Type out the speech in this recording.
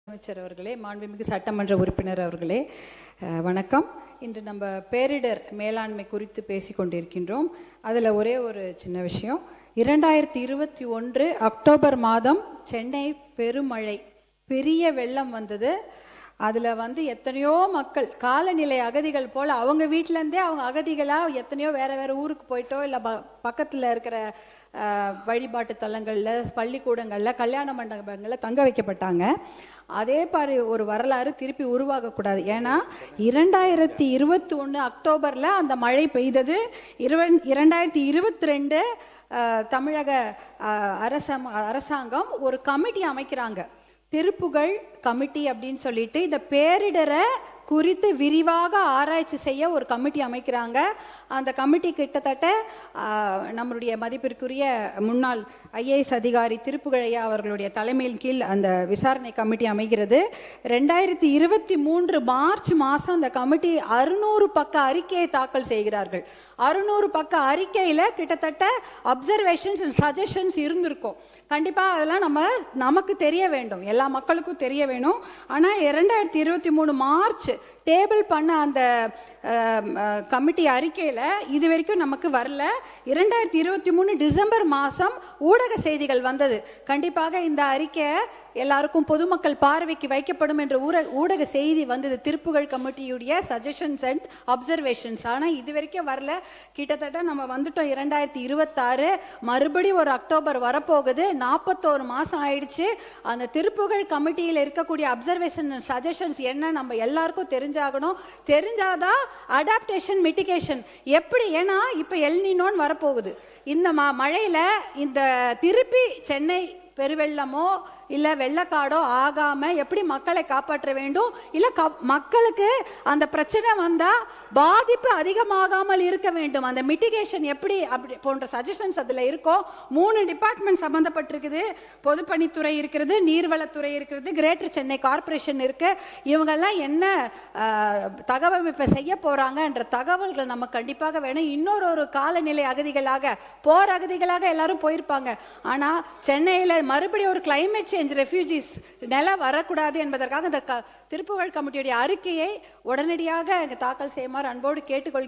அமைச்சர் அவர்களே, மாண்புமிகு சட்டமன்ற உறுப்பினர் அவர்களே, வணக்கம். இன்று நம்ம பேரிடர் மேலாண்மை குறித்து பேசி கொண்டிருக்கின்றோம். அதில் ஒரே ஒரு சின்ன விஷயம், 2021 அக்டோபர் மாதம் சென்னை பெருமழை, பெரிய வெள்ளம் வந்தது. அதில் எத்தனையோ மக்கள் காலநிலை அகதிகள் போல் அவங்க வீட்டிலேருந்தே அவங்க அகதிகளாக எத்தனையோ வேறு ஊருக்கு போயிட்டோ இல்லை பக்கத்தில் இருக்கிற வழிபாட்டு தலங்களில், பள்ளிக்கூடங்களில், கல்யாண மண்டபங்களில் தங்க வைக்கப்பட்டாங்க. அதே மாதிரி ஒரு வரலாறு திருப்பி உருவாகக்கூடாது. ஏன்னா 2021 அக்டோபரில் அந்த மழை பெய்தது. 2022 தமிழக அரசாங்கம் ஒரு கமிட்டி அமைக்கிறாங்க, திருப்புகழ் கமிட்டி அப்படின்னு சொல்லிட்டு. இந்த பேரிடரை குறித்து விரிவாக ஆராய்ச்சி செய்ய ஒரு கமிட்டி அமைக்கிறாங்க. அந்த கமிட்டி கிட்டத்தட்ட நம்மளுடைய மதிப்பிற்குரிய முன்னாள் IAS அதிகாரி திருப்புகழையா அவர்களுடைய தலைமையின் கீழ் அந்த விசாரணை கமிட்டி அமைகிறது. 2023 மார்ச் மாதம் அந்த கமிட்டி 600 பக்க அறிக்கையை தாக்கல் செய்கிறார்கள். 600 பக்க அறிக்கையில் கிட்டத்தட்ட அப்சர்வேஷன்ஸ் அண்ட் சஜஷன்ஸ் இருந்திருக்கும். கண்டிப்பாக அதெல்லாம் நமக்கு தெரிய வேண்டும், எல்லா மக்களுக்கும் தெரிய வேணும். ஆனால் 2023 மார்ச் டேபிள் பண்ண அந்த கமிட்டி அறிக்கையில் இது வரைக்கும் நமக்கு வரல. 2023 டிசம்பர் மாதம் ஊடக செய்திகள் வந்தது. கண்டிப்பாக இந்த அறிக்கை எல்லாருக்கும் பொதுமக்கள் பார்வைக்கு வைக்கப்படும் என்ற ஊடக செய்தி வந்தது, திருப்புகழ் கமிட்டியுடைய சஜஷன்ஸ் அண்ட் அப்சர்வேஷன்ஸ். ஆனால் இது வரைக்கும் வரல. கிட்டத்தட்ட நம்ம வந்துட்டோம் 2026, மறுபடியும் ஒரு அக்டோபர் வரப்போகுது. 41 மாதம் ஆயிடுச்சு. அந்த திருப்புகழ் கமிட்டியில் இருக்கக்கூடிய அப்சர்வேஷன் அண்ட் சஜஷன்ஸ் என்ன நம்ம எல்லாருக்கும் தெரிஞ்சாகணும். தெரிஞ்சாதான் அடாப்டேஷன் மிட்டிகேஷன் எப்படி. ஏன்னா இப்போ எல்னினோன்னு வரப்போகுது. இந்த மழையில் இந்த திருப்பி சென்னை பெருவெள்ளமோ இல்லை வெள்ளக்காடோ ஆகாமல் எப்படி மக்களை காப்பாற்ற வேண்டும், இல்லை மக்களுக்கு அந்த பிரச்சனை வந்தால் பாதிப்பு அதிகமாகாமல் இருக்க வேண்டும், அந்த மிட்டிகேஷன் எப்படி, அப்படி போன்ற சஜஷன்ஸ் அதில் இருக்கும். 3 டிபார்ட்மெண்ட் சம்மந்தப்பட்டிருக்குது. பொதுப்பணித்துறை இருக்கிறது, நீர்வளத்துறை இருக்கிறது, கிரேட்டர் சென்னை கார்பரேஷன் இருக்கு. இவங்கெல்லாம் என்ன தகவமைப்பை செய்ய போகிறாங்க என்ற தகவல்கள் நம்ம கண்டிப்பாக வேணும். இன்னொரு காலநிலை அகதிகளாக, போர் அகதிகளாக எல்லாரும் போயிருப்பாங்க. ஆனால் சென்னையில் மறுபடியும் ஒரு கிளைமேட் சேஞ்ச் ரெஃப்யூஜிஸ் நிலை வரக்கூடாது என்பதற்காக இந்த திருப்புகழ் கமிட்டியுடைய அறிக்கையை உடனடியாக தாக்கல் செய்யுமாறு அன்போடு கேட்டுக்கொள்கிறேன்.